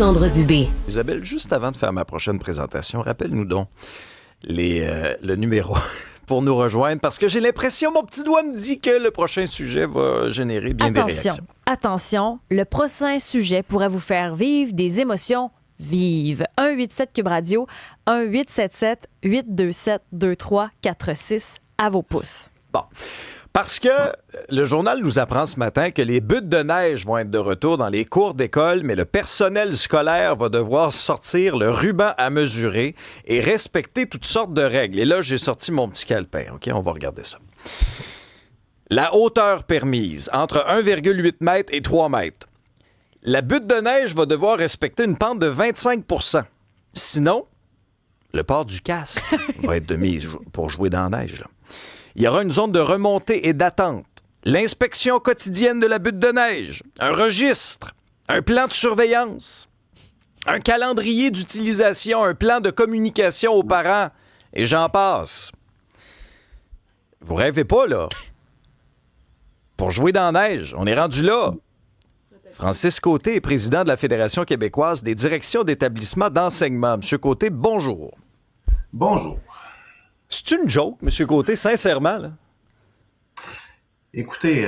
Alexandre Dubé. Isabelle, juste avant de faire ma prochaine présentation, rappelle-nous donc le numéro pour nous rejoindre, parce que j'ai l'impression, mon petit doigt me dit que le prochain sujet va générer bien des réactions. Attention, le prochain sujet pourrait vous faire vivre des émotions vives. 187 Cube Radio, 1877-827-2346 à vos pouces. Bon. Parce que le journal nous apprend ce matin que les buttes de neige vont être de retour dans les cours d'école, mais le personnel scolaire va devoir sortir le ruban à mesurer et respecter toutes sortes de règles. Et là, j'ai sorti mon petit calepin. OK, on va regarder ça. La hauteur permise, entre 1,8 m et 3 mètres. La butte de neige va devoir respecter une pente de 25 %. Sinon, le port du casque va être de mise pour jouer dans la neige, là. Il y aura une zone de remontée et d'attente, l'inspection quotidienne de la butte de neige, un registre, un plan de surveillance, un calendrier d'utilisation, un plan de communication aux parents, et j'en passe. Vous rêvez pas, là? Pour jouer dans la neige, on est rendu là. Francis Côté est président de la Fédération québécoise des directions d'établissements d'enseignement. Monsieur Côté, bonjour. Bonjour. C'est une joke, Monsieur Côté, sincèrement, là? Écoutez,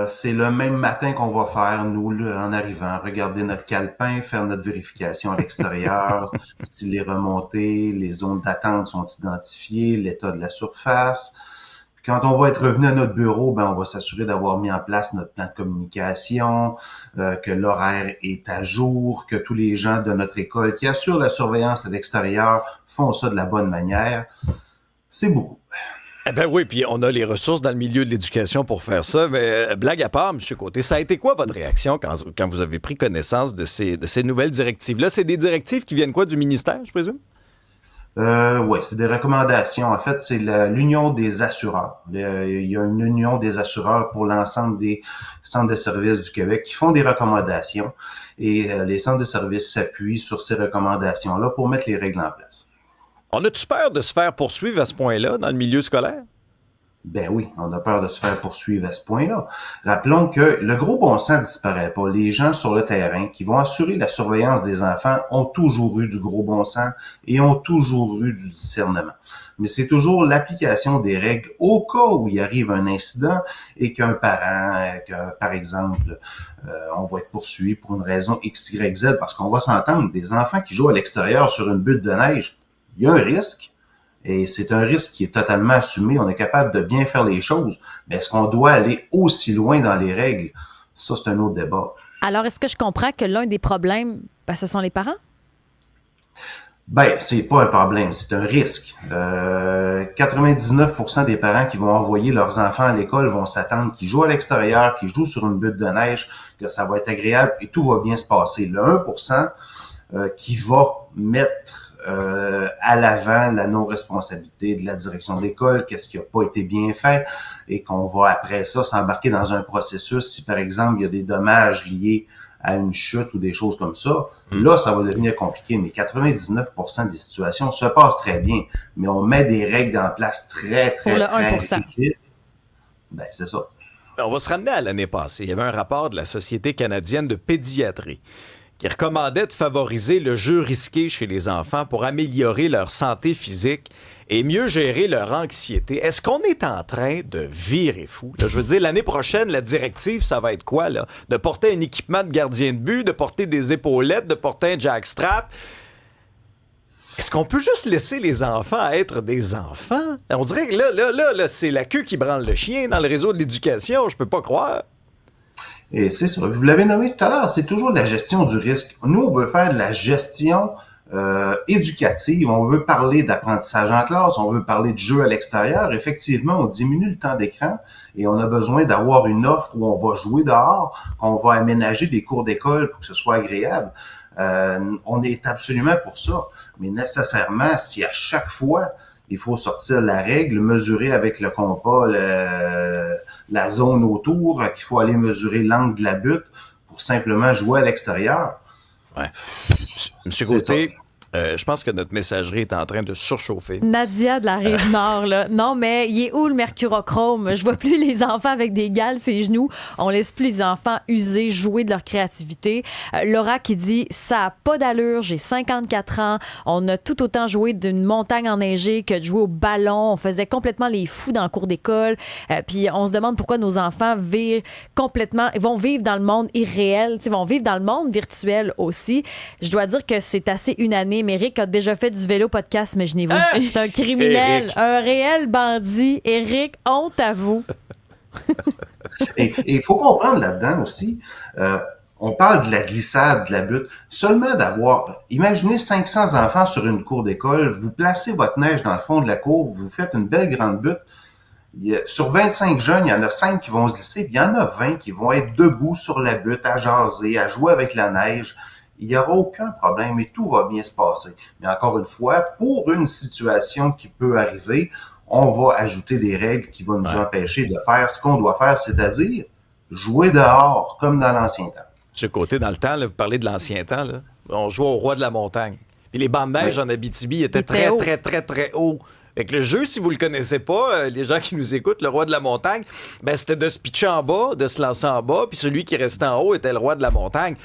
c'est le même matin qu'on va faire, nous, là, en arrivant, regarder notre calepin, faire notre vérification à l'extérieur, si les remontées, les zones d'attente sont identifiées, l'état de la surface. Puis quand on va être revenu à notre bureau, ben on va s'assurer d'avoir mis en place notre plan de communication, que l'horaire est à jour, que tous les gens de notre école qui assurent la surveillance à l'extérieur font ça de la bonne manière. C'est beaucoup. Eh bien oui, puis on a les ressources dans le milieu de l'éducation pour faire ça. Mais blague à part, M. Côté, ça a été quoi votre réaction quand vous avez pris connaissance de ces nouvelles directives-là? C'est des directives qui viennent quoi, du ministère, je présume? Oui, c'est des recommandations. En fait, c'est l'Union des assureurs. Il y a une Union des assureurs pour l'ensemble des centres de services du Québec qui font des recommandations. Et les centres de services s'appuient sur ces recommandations-là pour mettre les règles en place. On a-tu peur de se faire poursuivre à ce point-là dans le milieu scolaire? Ben oui, on a peur de se faire poursuivre à ce point-là. Rappelons que le gros bon sens disparaît pas. Les gens sur le terrain qui vont assurer la surveillance des enfants ont toujours eu du gros bon sens et ont toujours eu du discernement. Mais c'est toujours l'application des règles au cas où il arrive un incident et qu'un parent, par exemple, on va être poursuivi pour une raison X, Y, Z, parce qu'on va s'entendre, des enfants qui jouent à l'extérieur sur une butte de neige, il y a un risque, et c'est un risque qui est totalement assumé. On est capable de bien faire les choses, mais est-ce qu'on doit aller aussi loin dans les règles? Ça, c'est un autre débat. Alors, est-ce que je comprends que l'un des problèmes, ce sont les parents? Ben, c'est pas un problème, c'est un risque. 99% des parents qui vont envoyer leurs enfants à l'école vont s'attendre qu'ils jouent à l'extérieur, qu'ils jouent sur une butte de neige, que ça va être agréable et tout va bien se passer. Le 1% qui va mettre à l'avant la non-responsabilité de la direction de l'école, qu'est-ce qui n'a pas été bien fait, et qu'on va après ça s'embarquer dans un processus. Si par exemple il y a des dommages liés à une chute ou des choses comme ça, là ça va devenir compliqué. Mais 99% des situations se passent très bien, mais on met des règles en place très pour le 1%. rigides. Ben c'est ça. On va se ramener à l'année passée. Il y avait un rapport de la Société canadienne de pédiatrie qui recommandait de favoriser le jeu risqué chez les enfants pour améliorer leur santé physique et mieux gérer leur anxiété. Est-ce qu'on est en train de virer fou? Là, je veux dire, l'année prochaine, la directive, ça va être quoi, là? De porter un équipement de gardien de but, de porter des épaulettes, de porter un jackstrap. Est-ce qu'on peut juste laisser les enfants être des enfants? On dirait que là, c'est la queue qui branle le chien dans le réseau de l'éducation. Je peux pas croire. Et c'est ça. Vous l'avez nommé tout à l'heure, c'est toujours de la gestion du risque. Nous, on veut faire de la gestion éducative. On veut parler d'apprentissage en classe, on veut parler de jeu à l'extérieur. Effectivement, on diminue le temps d'écran et on a besoin d'avoir une offre où on va jouer dehors, qu'on va aménager des cours d'école pour que ce soit agréable. On est absolument pour ça. Mais nécessairement, si à chaque fois, il faut sortir la règle, mesurer avec le compas la zone autour, qu'il faut aller mesurer l'angle de la butte pour simplement jouer à l'extérieur. Ouais. Monsieur Côté, Je pense que notre messagerie est en train de surchauffer. Nadia de la Rive-Nord, là. Non, mais il est où le mercurochrome? Je vois plus les enfants avec des gales ses genoux. On laisse plus les enfants user, jouer de leur créativité. Laura qui dit « Ça a pas d'allure, j'ai 54 ans. On a tout autant joué d'une montagne enneigée que de jouer au ballon. On faisait complètement les fous dans le cours d'école. Puis on se demande pourquoi nos enfants vivent complètement... Ils vont vivre dans le monde irréel. Ils vont vivre dans le monde virtuel aussi. Je dois dire que c'est assez unanime. Éric a déjà fait du vélo podcast, imaginez-vous. C'est un criminel, Éric. un réel bandit. Éric, honte à vous. Et il faut comprendre là-dedans aussi, on parle de la glissade, de la butte, seulement d'avoir, imaginez 500 enfants sur une cour d'école, vous placez votre neige dans le fond de la cour, vous faites une belle grande butte. Sur 25 jeunes, il y en a 5 qui vont se glisser, puis il y en a 20 qui vont être debout sur la butte, à jaser, à jouer avec la neige. Il n'y aura aucun problème et tout va bien se passer. Mais encore une fois, pour une situation qui peut arriver, on va ajouter des règles qui vont nous empêcher de faire ce qu'on doit faire, c'est-à-dire jouer dehors comme dans l'ancien temps. Monsieur Côté, dans le temps, là, vous parlez de l'ancien temps, là, on jouait au roi de la montagne. Puis les bancs de neige en Abitibi étaient très, haut. très, très, très hauts. Avec le jeu, si vous le connaissez pas, les gens qui nous écoutent, le roi de la montagne, ben c'était de se pitcher en bas, de se lancer en bas, puis celui qui restait en haut était le roi de la montagne.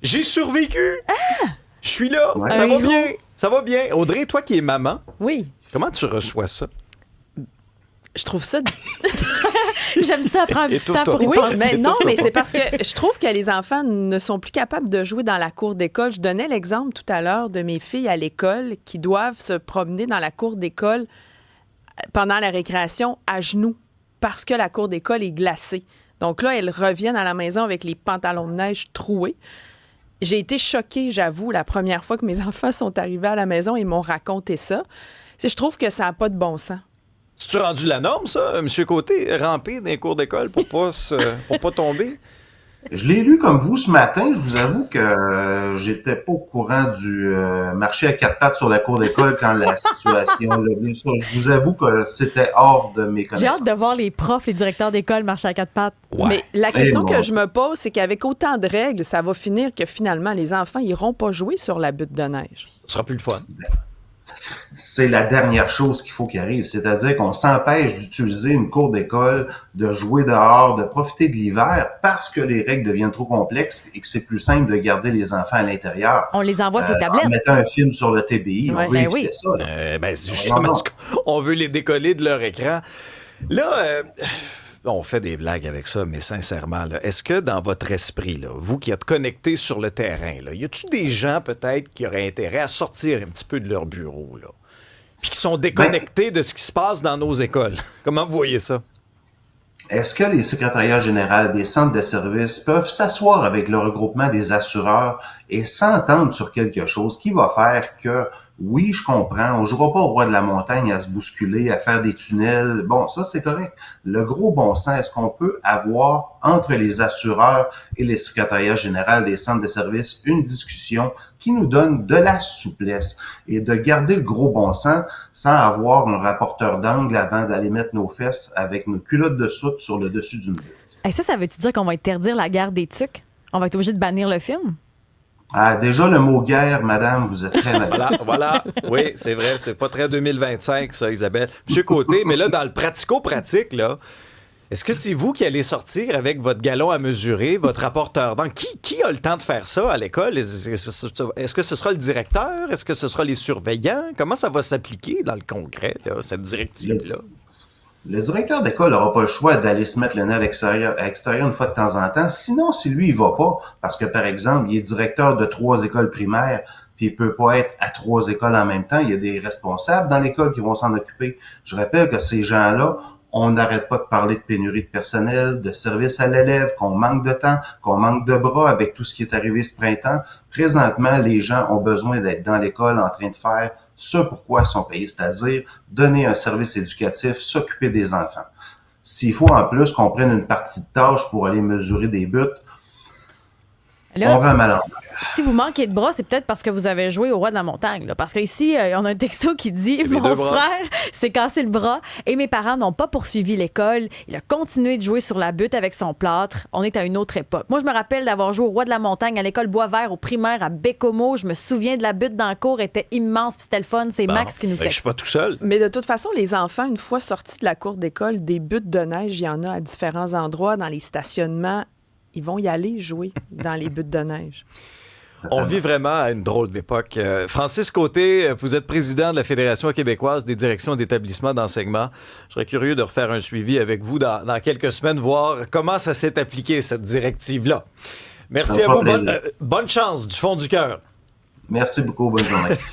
J'ai survécu! Je suis là! Ouais. Ça Un va héros. bien! Ça va bien! Audrey, toi qui es maman, Oui, comment tu reçois ça? je trouve ça... J'aime ça prendre un petit temps pour y Oui, penser. mais non, mais c'est parce que je trouve que les enfants ne sont plus capables de jouer dans la cour d'école. Je donnais l'exemple tout à l'heure de mes filles à l'école qui doivent se promener dans la cour d'école pendant la récréation à genoux parce que la cour d'école est glacée. Donc là, elles reviennent à la maison avec les pantalons de neige troués. J'ai été choquée, j'avoue, la première fois que mes enfants sont arrivés à la maison et m'ont raconté ça. Je trouve que ça n'a pas de bon sens. C'est-tu rendu la norme, ça, M. Côté, ramper dans les cours d'école pour pas tomber? Je l'ai lu comme vous ce matin. Je vous avoue que j'étais pas au courant du marché à 4 pattes sur la cour d'école quand la situation l'a vu. Ça, je vous avoue que c'était hors de mes J'ai connaissances. hâte de voir les profs, les directeurs d'école marcher à quatre pattes. Ouais. Mais la question bon. que je me pose, c'est qu'avec autant de règles, ça va finir que finalement, les enfants iront pas jouer sur la butte de neige. Ce sera plus le fun. C'est la dernière chose qu'il faut qu'il arrive. C'est-à-dire qu'on s'empêche d'utiliser une cour d'école, de jouer dehors, de profiter de l'hiver parce que les règles deviennent trop complexes et que c'est plus simple de garder les enfants à l'intérieur. On les envoie sur En tablette. mettant un film sur le TBI, Ouais, on veut ben éviter oui. ça. Là. C'est justement ce qu'on veut les décoller de leur écran. Là, on fait des blagues avec ça, mais sincèrement, là, est-ce que dans votre esprit, là, vous qui êtes connectés sur le terrain, là, y a-t-il des gens peut-être qui auraient intérêt à sortir un petit peu de leur bureau, là, puis qui sont déconnectés de ce qui se passe dans nos écoles? Comment vous voyez ça? Est-ce que les secrétariats généraux des centres de services peuvent s'asseoir avec le regroupement des assureurs et s'entendre sur quelque chose qui va faire que, oui, je comprends, on jouera pas au roi de la montagne à se bousculer, à faire des tunnels. Bon, ça, c'est correct. Le gros bon sens, est-ce qu'on peut avoir entre les assureurs et les secrétariats généraux des centres de services une discussion qui nous donne de la souplesse et de garder le gros bon sens sans avoir un rapporteur d'angle avant d'aller mettre nos fesses avec nos culottes de soute sur le dessus du mur. Et ça veut-tu dire qu'on va interdire la guerre des tucs? On va être obligé de bannir le film? Ah, déjà, le mot guerre, madame, vous êtes très malade. Voilà. Oui, c'est vrai. C'est pas très 2025, ça, Isabelle. Monsieur Côté, mais là, dans le pratico-pratique, là, est-ce que c'est vous qui allez sortir avec votre galon à mesurer, votre rapporteur d'angle? Qui a le temps de faire ça à l'école? Est-ce que ce sera le directeur? Est-ce que ce sera les surveillants? Comment ça va s'appliquer dans le concret, là, cette directive-là? Le directeur d'école n'aura pas le choix d'aller se mettre le nez à l'extérieur une fois de temps en temps. Sinon, si lui, il va pas, parce que, par exemple, il est directeur de 3 écoles primaires, puis il peut pas être à 3 écoles en même temps. Il y a des responsables dans l'école qui vont s'en occuper. Je rappelle que ces gens-là, on n'arrête pas de parler de pénurie de personnel, de service à l'élève, qu'on manque de temps, qu'on manque de bras avec tout ce qui est arrivé ce printemps. Présentement, les gens ont besoin d'être dans l'école en train de faire ce pourquoi ils sont payés, c'est-à-dire donner un service éducatif, s'occuper des enfants. S'il faut en plus qu'on prenne une partie de tâche pour aller mesurer des buts, Là, On veut un mal. si vous manquez de bras, c'est peut-être parce que vous avez joué au Roi de la Montagne. Là. Parce qu'ici, on a un texto qui dit « Mon frère s'est cassé le bras et mes parents n'ont pas poursuivi l'école. Il a continué de jouer sur la butte avec son plâtre. On est à une autre époque. » Moi, je me rappelle d'avoir joué au Roi de la Montagne à l'école Boisvert au primaire à Bécomo. Je me souviens de la butte dans le cours, était immense, puis c'était le fun. C'est Max qui nous Je texte. suis pas tout seul. Mais de toute façon, les enfants, une fois sortis de la cour d'école, des buttes de neige, il y en a à différents endroits, dans les stationnements. Ils vont y aller jouer dans les buttes de neige. On vit vraiment à une drôle d'époque. Francis Côté, vous êtes président de la Fédération québécoise des directions d'établissements d'enseignement. Je serais curieux de refaire un suivi avec vous dans quelques semaines, voir comment ça s'est appliqué, cette directive-là. Merci à vous. Bonne chance du fond du cœur. Merci beaucoup. Bonne journée.